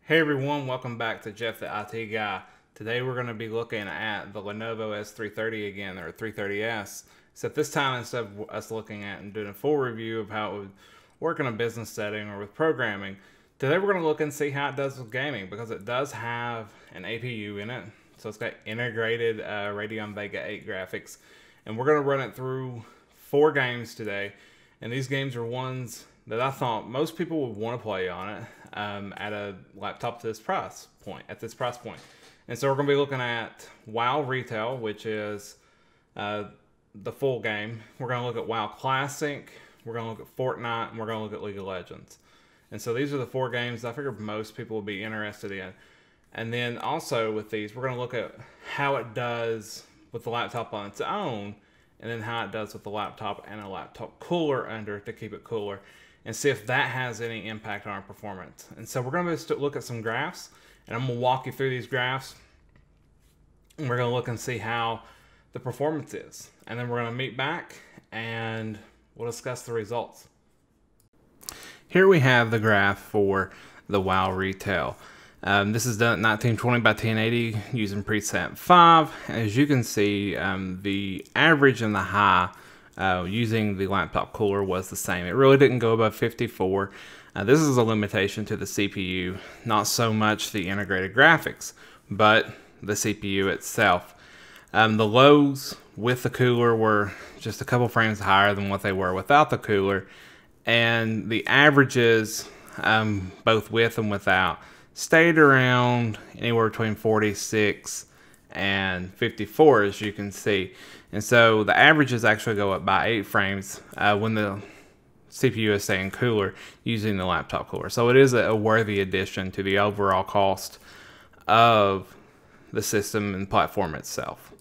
Hey everyone, welcome back to Jeff the IT Guy. Today we're going to be looking at the Lenovo S330 again, or 330S. Except this time, instead of us looking at and doing a full review of how it would work in a business setting or with programming, today we're going to look and see how it does with gaming, because it does have an APU in it. So it's got integrated Radeon Vega 8 graphics. And we're going to run it through 4 games today. And these games are ones that I thought most people would want to play on it at a laptop at this price point. And so we're going to be looking at WoW Retail, which is the full game. We're going to look at WoW Classic, we're going to look at Fortnite, and we're going to look at League of Legends. And so these are the 4 games I figured most people would be interested in. And then also with these, we're going to look at how it does with the laptop on its own, and then how it does with the laptop and a laptop cooler under to keep it cooler, and see if that has any impact on our performance. And so we're going to look at some graphs, and I'm going to walk you through these graphs, and we're going to look and see how the performance is. And then we're going to meet back, and we'll discuss the results. Here we have the graph for the WoW Retail. This is done at 1920 by 1080 using preset 5. As you can see, the average and the high using the laptop cooler was the same. It really didn't go above 54. This is a limitation to the CPU, not so much the integrated graphics, but the CPU itself. The lows with the cooler were just a couple frames higher than what they were without the cooler, and the averages, both with and without, stayed around anywhere between 46 and 54, as you can see. And so the averages actually go up by 8 frames when the CPU is staying cooler using the laptop cooler. So it is a worthy addition to the overall cost of the system and platform itself.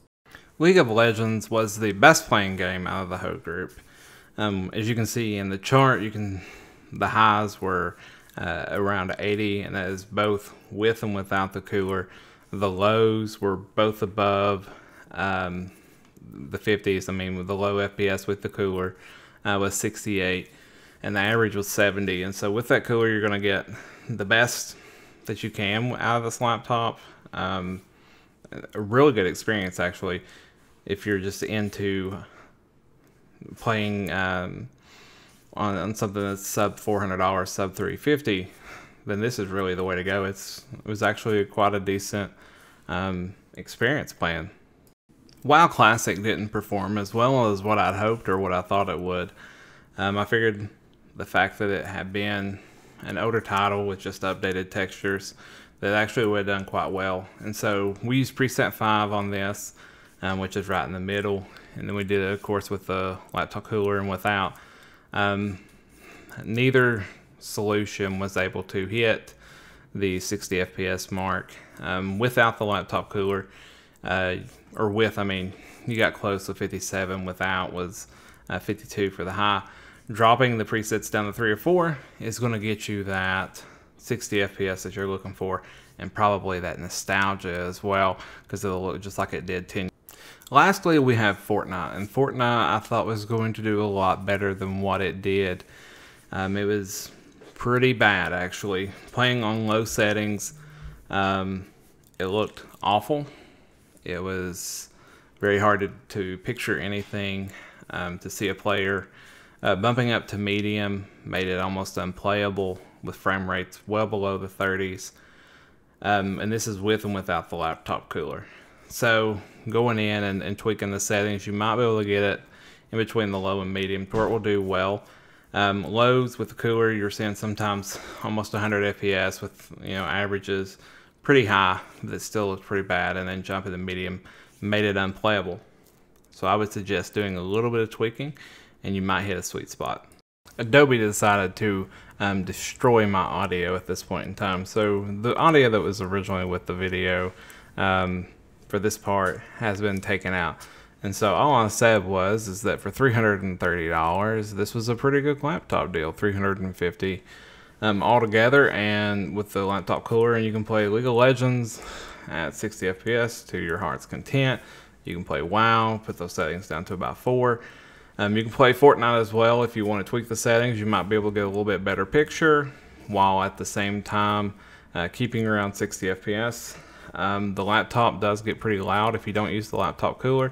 League of Legends was the best playing game out of the whole group. As you can see in the chart, the highs were around 80, and that is both with and without the cooler. The lows were both above the 50s. I mean, with the low FPS with the cooler was 68, and the average was 70. And so with that cooler, you're going to get the best that you can out of this laptop. A really good experience, actually, if you're just into playing on something that's sub $400, sub $350, then this is really the way to go. It was actually quite a decent experience playing. WoW Classic didn't perform as well as what I'd hoped or what I thought it would. I figured the fact that it had been an older title with just updated textures, that actually would have done quite well. And so we used preset 5 on this, which is right in the middle. And then we did it, of course, with the laptop cooler and without. Neither solution was able to hit the 60 FPS mark. Without the laptop cooler, or with, I mean, you got close to 57. Without was 52 for the high. Dropping the presets down to 3 or 4 is going to get you that 60 FPS that you're looking for, and probably that nostalgia as well, because it'll look just like it did 10. Lastly, we have Fortnite, and Fortnite I thought was going to do a lot better than what it did. It was pretty bad, actually. Playing on low settings, it looked awful. It was very hard to picture anything, to see a player. Bumping up to medium made it almost unplayable with frame rates well below the 30s. And this is with and without the laptop cooler. So going in and tweaking the settings, you might be able to get it in between the low and medium to where it will do well. Lows with the cooler, you're seeing sometimes almost 100 FPS with, averages pretty high, but it still looks pretty bad. And then jumping to medium made it unplayable. So I would suggest doing a little bit of tweaking, and you might hit a sweet spot. Adobe decided to destroy my audio at this point in time. So the audio that was originally with the video for this part has been taken out. And so all I said is that for $330, this was a pretty good laptop deal. $350 altogether, and with the laptop cooler, and you can play League of Legends at 60 FPS to your heart's content. You can play WoW, put those settings down to about 4. You can play Fortnite as well if you want to tweak the settings. You might be able to get a little bit better picture while at the same time keeping around 60 FPS. The laptop does get pretty loud if you don't use the laptop cooler.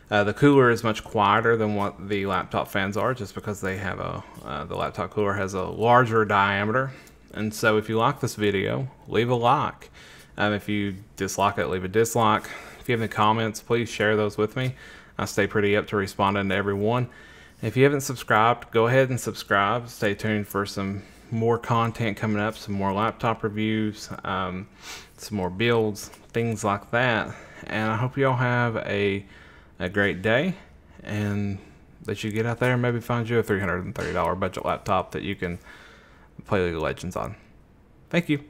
The cooler is much quieter than what the laptop fans are, just because they have the laptop cooler has a larger diameter. And so if you like this video, leave a like. If you dislike it, leave a dislike. If you have any comments, please share those with me. I stay pretty up to responding to everyone. If you haven't subscribed, go ahead and subscribe. Stay tuned for some more content coming up, some more laptop reviews, some more builds, things like that. And I hope you all have a great day, and that you get out there and maybe find you a $330 budget laptop that you can play League of Legends on. Thank you.